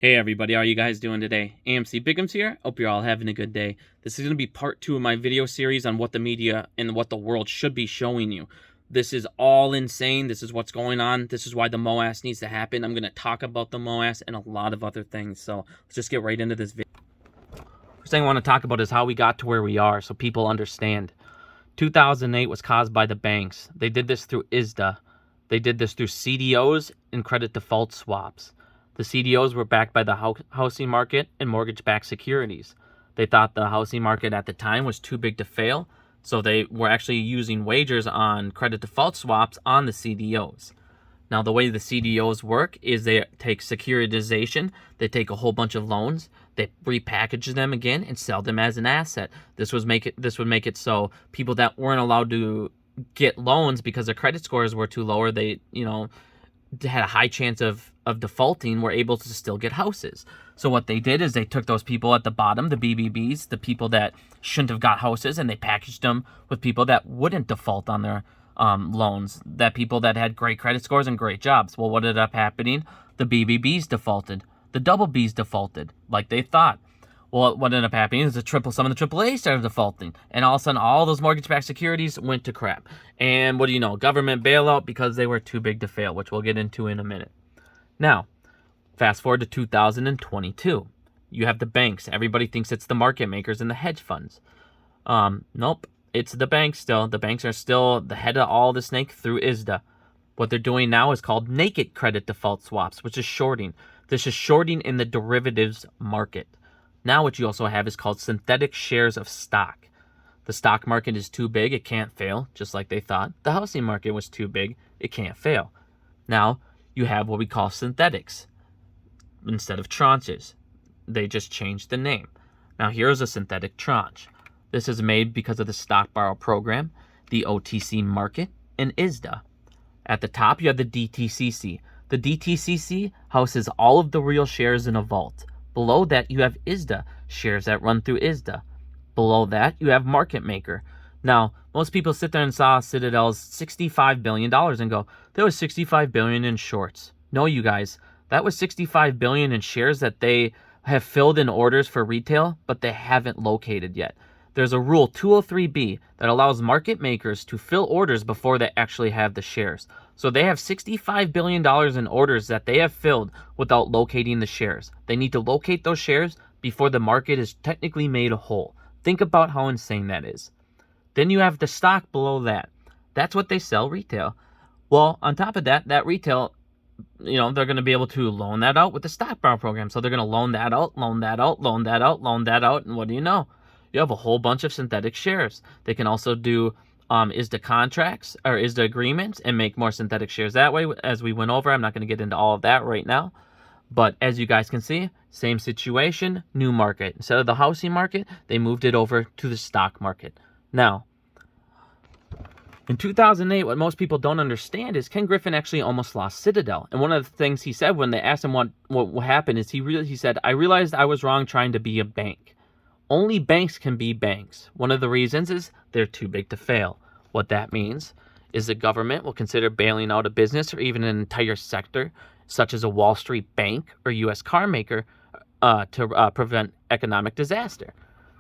Hey everybody, how are you guys doing today? AMC Bigums here. Hope you're all having a good day. This is going to be part 2 of my video series on what the media and what the world should be showing you. This is all insane. This is what's going on. This is why the Moass needs to happen. I'm going to talk about the Moass and a lot of other things. So let's just get right into this video. First thing I want to talk about is how we got to where we are so people understand. 2008 was caused by the banks. They did this through ISDA. They did this through CDOs and credit default swaps. The CDOs were backed by the housing market and mortgage-backed securities. They thought the housing market at the time was too big to fail, so they were actually using wagers on credit default swaps on the CDOs. Now, the way the CDOs work is they take securitization, they take a whole bunch of loans, they repackage them again and sell them as an asset. This would make it so people that weren't allowed to get loans because their credit scores were too low, or they, had a high chance of defaulting, were able to still get houses. So what they did is they took those people at the bottom, the BBBs, the people that shouldn't have got houses, and they packaged them with people that wouldn't default on their loans, that people that had great credit scores and great jobs. Well, what ended up happening? The BBBs defaulted. The double Bs defaulted like they thought. Well, what ended up happening is some of the AAA started defaulting, and all of a sudden, all those mortgage-backed securities went to crap. And what do you know? Government bailout because they were too big to fail, which we'll get into in a minute. Now, fast forward to 2022. You have the banks. Everybody thinks it's the market makers and the hedge funds. Nope, it's the banks still. The banks are still the head of all the snake through ISDA. What they're doing now is called naked credit default swaps, which is shorting. This is shorting in the derivatives market. Now what you also have is called synthetic shares of stock. The stock market is too big, it can't fail, just like they thought. The housing market was too big, it can't fail. Now you have what we call synthetics. Instead of tranches, they just changed the name. Now here's a synthetic tranche. This is made because of the stock borrow program, the OTC market, and ISDA. At the top you have the DTCC. The DTCC houses all of the real shares in a vault. Below that, you have ISDA, shares that run through ISDA. Below that, you have market maker. Now, most people sit there and saw Citadel's $65 billion and go, there was $65 billion in shorts. No, you guys, that was $65 billion in shares that they have filled in orders for retail, but they haven't located yet. There's a rule 203B that allows market makers to fill orders before they actually have the shares. So they have $65 billion in orders that they have filled without locating the shares. They need to locate those shares before the market is technically made whole. Think about how insane that is. Then you have the stock below that. That's what they sell retail. Well, on top of that, that retail, they're going to be able to loan that out with the stock borrow program. So they're going to loan that out, loan that out, loan that out, loan that out. And what do you know? You have a whole bunch of synthetic shares. They can also do ISDA contracts or ISDA agreements and make more synthetic shares that way, as we went over. I'm not going to get into all of that right now. But as you guys can see, same situation, new market. Instead of the housing market, they moved it over to the stock market. Now, in 2008, what most people don't understand is Ken Griffin actually almost lost Citadel. And one of the things he said when they asked him what happened is he said, I realized I was wrong trying to be a bank. Only banks can be banks. One of the reasons is they're too big to fail. What that means is the government will consider bailing out a business or even an entire sector, such as a Wall Street bank or U.S. car maker, to prevent economic disaster.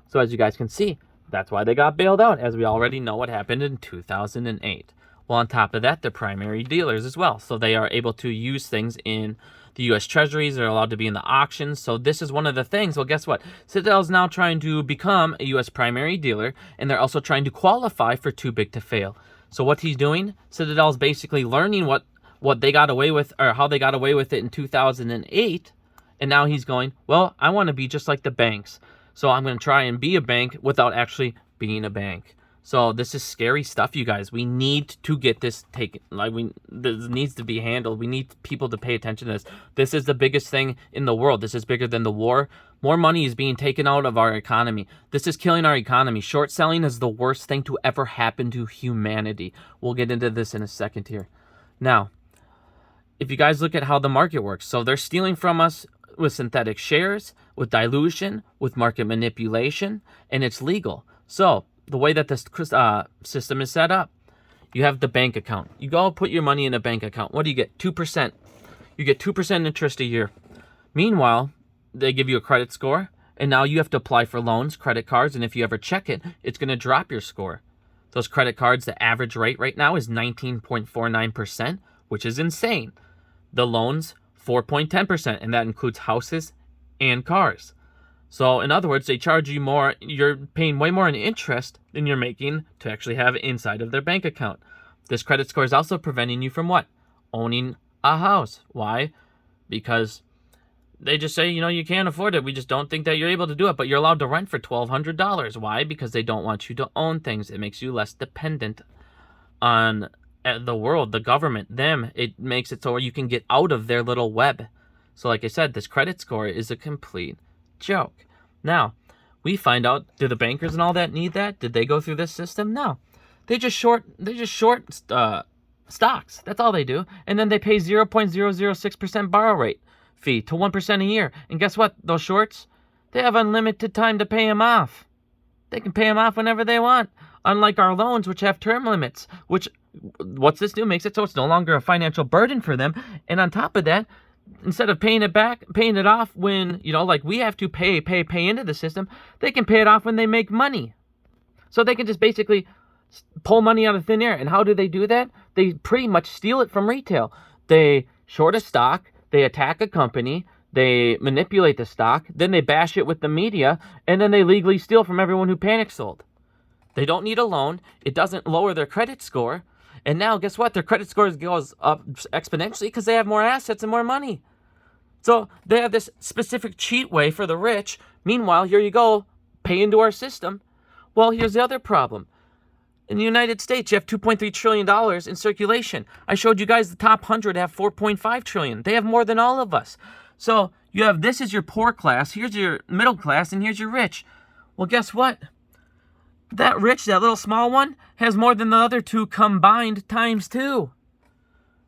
So as you guys can see, that's why they got bailed out, as we already know what happened in 2008. Well, on top of that, they're primary dealers as well. So they are able to use things in the U.S. Treasuries. They're allowed to be in the auctions. So this is one of the things. Well, guess what? Citadel is now trying to become a U.S. primary dealer, and they're also trying to qualify for too big to fail. So what he's doing, Citadel is basically learning what they got away with, or how they got away with it in 2008, and now he's going, well, I want to be just like the banks. So I'm going to try and be a bank without actually being a bank. So this is scary stuff, you guys. We need to get this taken. This needs to be handled. We need people to pay attention to this. This is the biggest thing in the world. This is bigger than the war. More money is being taken out of our economy. This is killing our economy. Short selling is the worst thing to ever happen to humanity. We'll get into this in a second here. Now, if you guys look at how the market works, so they're stealing from us with synthetic shares, with dilution, with market manipulation, and it's legal. So the way that this system is set up, you have the bank account. You go put your money in a bank account. What do you get? 2%. You get 2% interest a year. Meanwhile, they give you a credit score, and now you have to apply for loans, credit cards, and if you ever check it, it's going to drop your score. Those credit cards, the average rate right now is 19.49%, which is insane. The loans, 4.10%, and that includes houses and cars. So in other words, they charge you more, you're paying way more in interest than you're making to actually have inside of their bank account. This credit score is also preventing you from what? Owning a house. Why? Because they just say, you can't afford it. We just don't think that you're able to do it, but you're allowed to rent for $1,200. Why? Because they don't want you to own things. It makes you less dependent on the world, the government, them. It makes it so you can get out of their little web. So like I said, this credit score is a complete joke. Now, we find out, do the bankers and all that need that? Did they go through this system? No. They just short stocks. That's all they do. And then they pay 0.006% borrow rate fee to 1% a year. And guess what? Those shorts, they have unlimited time to pay them off. They can pay them off whenever they want. Unlike our loans, which have term limits, which, what's this do? Makes it so it's no longer a financial burden for them. And on top of that, instead of paying it off when, like we have to pay into the system, they can pay it off when they make money. So they can just basically pull money out of thin air. And how do they do that? They pretty much steal it from retail. They short a stock, they attack a company, they manipulate the stock, then they bash it with the media, and then they legally steal from everyone who panic sold. They don't need a loan. It doesn't lower their credit score. And now, guess what? Their credit score goes up exponentially because they have more assets and more money. So they have this specific cheat way for the rich. Meanwhile, here you go, pay into our system. Well, here's the other problem. In the United States, you have $2.3 trillion in circulation. I showed you guys the top 100 have $4.5 trillion. They have more than all of us. So you have, this is your poor class, here's your middle class, and here's your rich. Well, guess what? That rich, that little small one, has more than the other two combined times two.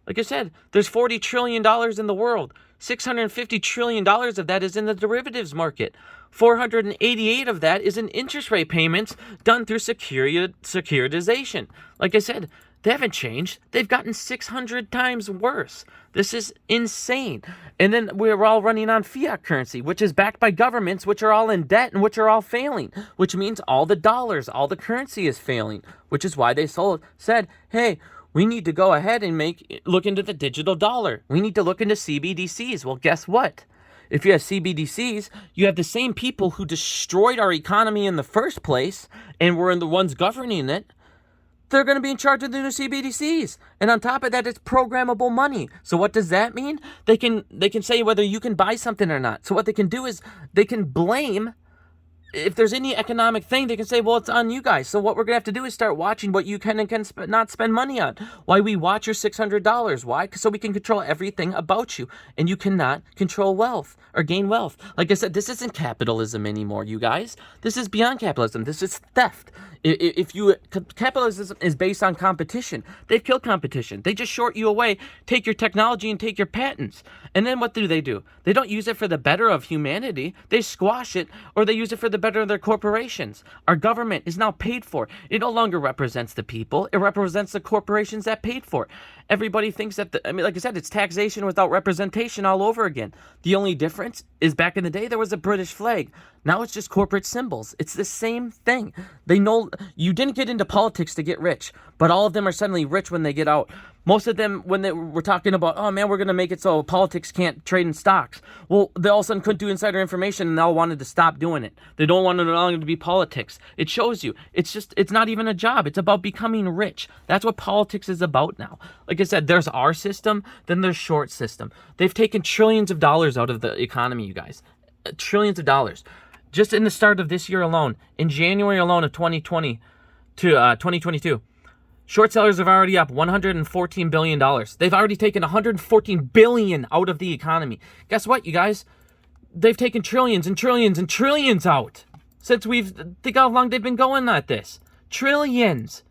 Like I said, there's $40 trillion in the world. $650 trillion of that is in the derivatives market. 488 of that is in interest rate payments done through securitization. Like I said, they haven't changed. They've gotten 600 times worse. This is insane. And then we're all running on fiat currency, which is backed by governments, which are all in debt and which are all failing, which means all the dollars, all the currency is failing, which is why they said, hey, we need to go ahead and look into the digital dollar. We need to look into CBDCs. Well, guess what? If you have CBDCs, you have the same people who destroyed our economy in the first place and were the ones governing it. They're going to be in charge of the new CBDCs. And on top of that, it's programmable money. So what does that mean? They can say whether you can buy something or not. So what they can do is they can blame, if there's any economic thing, they can say, well, it's on you guys. So what we're going to have to do is start watching what you can and can not spend money on. Why we watch your $600. Why? So we can control everything about you. And you cannot control wealth or gain wealth. Like I said, this isn't capitalism anymore, you guys. This is beyond capitalism. This is theft. Capitalism is based on competition. They've killed competition. They just short you away, take your technology and take your patents. And then what do? They don't use it for the better of humanity. They squash it, or they use it for the better of their corporations. Our government is now paid for. It no longer represents the people. It represents the corporations that paid for it. Everybody thinks that, like I said, it's taxation without representation all over again. The only difference is back in the day, there was a British flag. Now it's just corporate symbols. It's the same thing. They know you didn't get into politics to get rich, but all of them are suddenly rich when they get out. Most of them, when they were talking about, oh man, we're going to make it so politics can't trade in stocks. Well, they all of a sudden couldn't do insider information and they all wanted to stop doing it. They don't want it no longer to be politics. It shows you. It's not even a job. It's about becoming rich. That's what politics is about now. Like I said, there's our system, then there's short system. They've taken trillions of dollars out of the economy, you guys. Trillions of dollars. Just in the start of this year alone, in January alone of 2020 to 2022, short sellers have already up $114 billion. They've already taken $114 billion out of the economy. Guess what, you guys? They've taken trillions and trillions and trillions out since think how long they've been going at this. Trillions.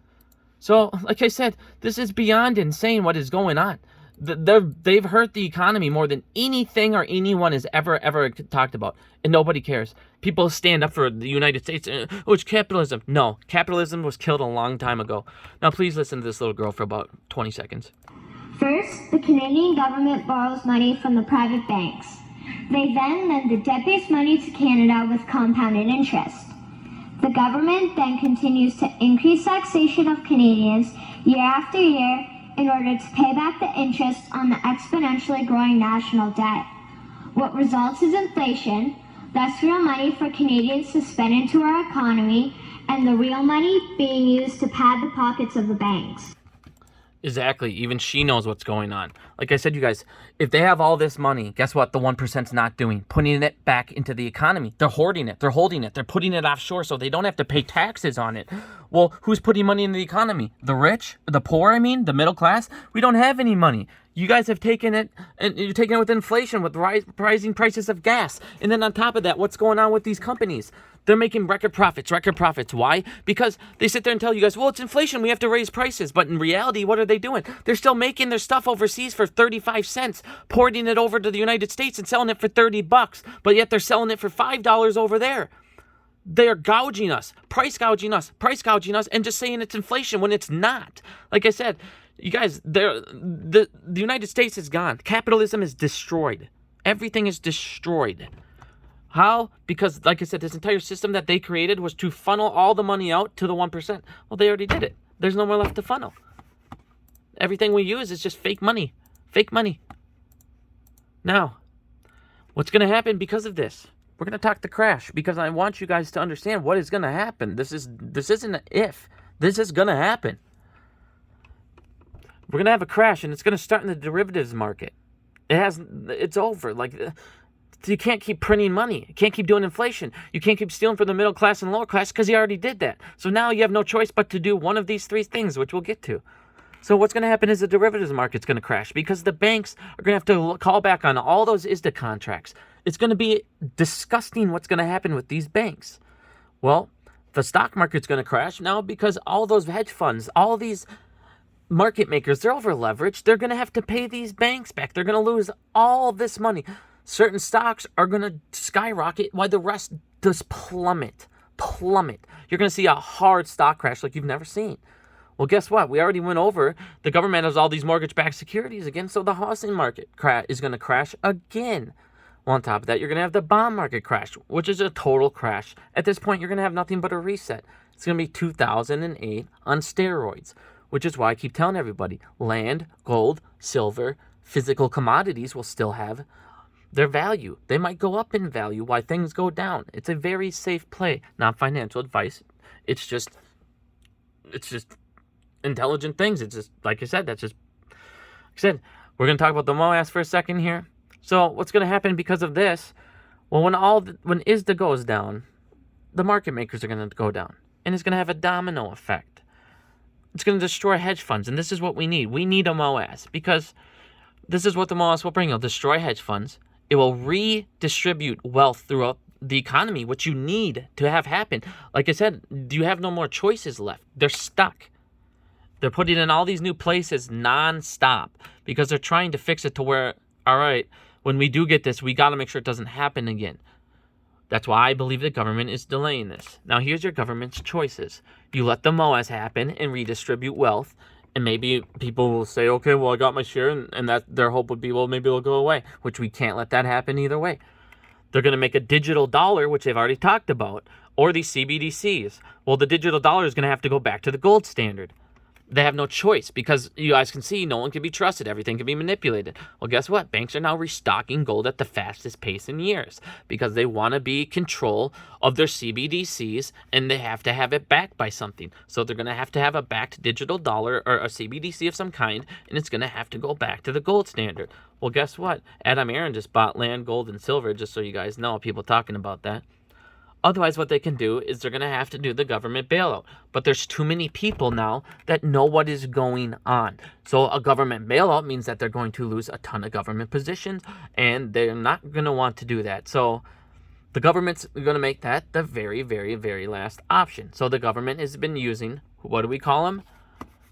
So, like I said, this is beyond insane what is going on. They've hurt the economy more than anything or anyone has ever talked about. And nobody cares. People stand up for the United States. Oh, it's capitalism. No, capitalism was killed a long time ago. Now, please listen to this little girl for about 20 seconds. First, the Canadian government borrows money from the private banks. They then lend the debt-based money to Canada with compounded interest. The government then continues to increase taxation of Canadians year after year in order to pay back the interest on the exponentially growing national debt. What results is inflation, less real money for Canadians to spend into our economy, and the real money being used to pad the pockets of the banks. Exactly. Even she knows what's going on. Like I said, you guys, if they have all this money, guess what the 1%'s not doing? Putting it back into the economy. They're hoarding it. They're holding it. They're putting it offshore so they don't have to pay taxes on it. Well, who's putting money in the economy? The rich? The poor, I mean? The middle class? We don't have any money. You guys have taken it, and you're taking it with inflation, with rising prices of gas. And then on top of that, what's going on with these companies? They're making record profits. Why? Because they sit there and tell you guys, well, it's inflation, we have to raise prices. But in reality, what are they doing? They're still making their stuff overseas for 35 cents, porting it over to the United States and selling it for $30, but yet they're selling it for $5 over there. They're gouging us, price gouging us, and just saying it's inflation when it's not. Like I said, you guys, the United States is gone. Capitalism is destroyed. Everything is destroyed. How? Because, like I said, this entire system that they created was to funnel all the money out to the 1%. Well, they already did it. There's no more left to funnel. Everything we use is just fake money. Fake money. Now, what's going to happen because of this? We're going to talk the crash because I want you guys to understand what is going to happen. This isn't an if. This is going to happen. We're going to have a crash, and it's going to start in the derivatives market. It's over. You can't keep printing money. You can't keep doing inflation. You can't keep stealing from the middle class and lower class because you already did that. So now you have no choice but to do one of these three things, which we'll get to. So what's going to happen is the derivatives market's going to crash because the banks are going to have to call back on all those ISDA contracts. It's going to be disgusting what's going to happen with these banks. Well, the stock market's going to crash now because all those hedge funds, all these market makers, they're over leveraged. They're going to have to pay these banks back. They're going to lose all this money. Certain stocks are going to skyrocket while the rest just plummet. You're going to see a hard stock crash like you've never seen. Well, guess what? We already went over. The government has all these mortgage-backed securities again, so the housing market is going to crash again. Well, on top of that, you're going to have the bond market crash, which is a total crash. At this point, you're going to have nothing but a reset. It's going to be 2008 on steroids, which is why I keep telling everybody, land, gold, silver, physical commodities will still have their value. They might go up in value while things go down. It's a very safe play, not financial advice. It's just intelligent things. It's just, like I said, we're going to talk about the Moass for a second here. So what's going to happen because of this? Well, when ISDA goes down, the market makers are going to go down, and it's going to have a domino effect. It's going to destroy hedge funds, and this is what we need. We need a Moass because this is what the Moass will bring. It'll destroy hedge funds. It will redistribute wealth throughout the economy, which you need to have happen. Like I said, you have no more choices left. They're stuck. They're putting in all these new places nonstop because they're trying to fix it to where, all right, when we do get this, we got to make sure it doesn't happen again. That's why I believe the government is delaying this. Now, here's your government's choices. You let the Moass happen and redistribute wealth, and maybe people will say, okay, well, I got my share, and that their hope would be, well, maybe it'll go away, which we can't let that happen either way. They're going to make a digital dollar, which they've already talked about, or these CBDCs. Well, the digital dollar is going to have to go back to the gold standard. They have no choice because you guys can see no one can be trusted. Everything can be manipulated. Well, guess what? Banks are now restocking gold at the fastest pace in years because they want to be in control of their CBDCs and they have to have it backed by something. So they're going to have a backed digital dollar or a CBDC of some kind, and it's going to have to go back to the gold standard. Well, guess what? Adam Aaron just bought land, gold, and silver, just so you guys know, people talking about that. Otherwise, what they can do is they're going to have to do the government bailout. But there's too many people now that know what is going on. So a government bailout means that they're going to lose a ton of government positions, and they're not going to want to do that. So the government's going to make that the very, very, very last option. So the government has been using, what do we call them?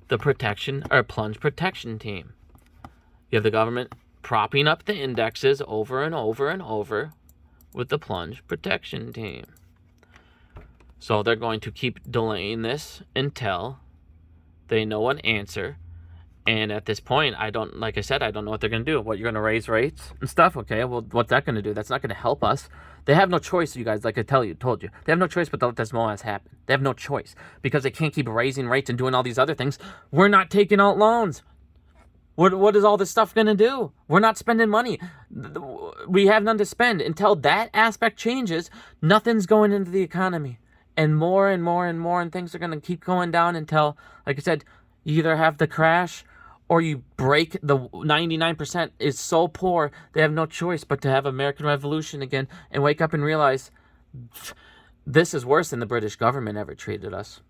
The protection or plunge protection team. You have the government propping up the indexes over and over and over with the plunge protection team. So they're going to keep delaying this until they know an answer. And at this point, like I said, I don't know what they're going to do. What, you're going to raise rates and stuff? Okay, well, what's that going to do? That's not going to help us. They have no choice, you guys, like I told you. They have no choice but to let this Moass happen. They have no choice because they can't keep raising rates and doing all these other things. We're not taking out loans. What is all this stuff going to do? We're not spending money. We have none to spend. Until that aspect changes, nothing's going into the economy. And more and more and more, and things are going to keep going down until, like I said, you either have the crash or you break. The 99% is so poor, they have no choice but to have American Revolution again and wake up and realize this is worse than the British government ever treated us.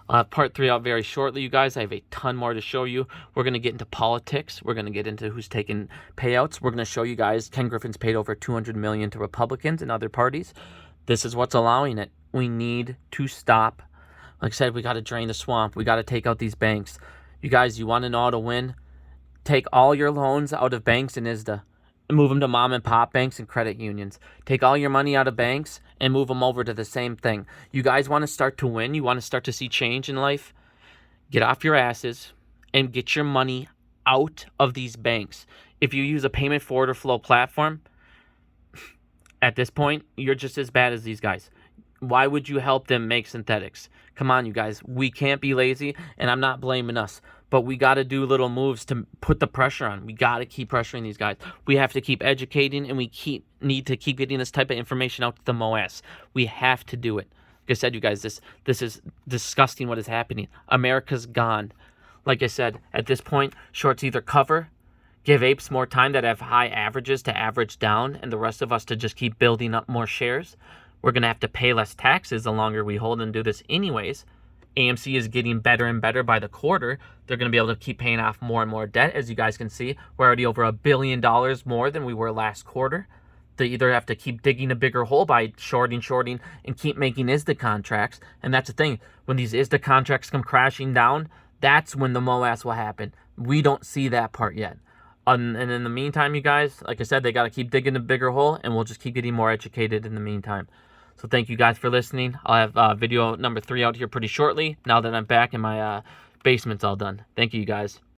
I'll have part 3 out very shortly, you guys. I have a ton more to show you. We're going to get into politics. We're going to get into who's taking payouts. We're going to show you guys Ken Griffin's paid over $200 million to Republicans and other parties. This is what's allowing it. We need to stop. Like I said, we got to drain the swamp. We got to take out these banks. You guys, you want to know how to win? Take all your loans out of banks and ISDA. Move them to mom and pop banks and credit unions. Take all your money out of banks and move them over to the same thing. You guys want to start to win? You want to start to see change in life? Get off your asses and get your money out of these banks. If you use a payment for order flow platform, at this point, you're just as bad as these guys. Why would you help them make synthetics? Come on, you guys. We can't be lazy, and I'm not blaming us. But we got to do little moves to put the pressure on. We got to keep pressuring these guys. We have to keep educating, and we need to keep getting this type of information out to the Moass. We have to do it. Like I said, you guys, this is disgusting what is happening. America's gone. Like I said, at this point, shorts either cover, give apes more time that have high averages to average down, and the rest of us to just keep building up more shares. We're going to have to pay less taxes the longer we hold and do this anyways. AMC is getting better and better by the quarter. They're going to be able to keep paying off more and more debt. As you guys can see, we're already over $1 billion more than we were last quarter. They either have to keep digging a bigger hole by shorting, and keep making ISDA contracts. And that's the thing. When these ISDA contracts come crashing down, that's when the Moass will happen. We don't see that part yet. And in the meantime, you guys, like I said, they got to keep digging a bigger hole, and we'll just keep getting more educated in the meantime. So thank you guys for listening. I'll have video number 3 out here pretty shortly now that I'm back and my basement's all done. Thank you, guys.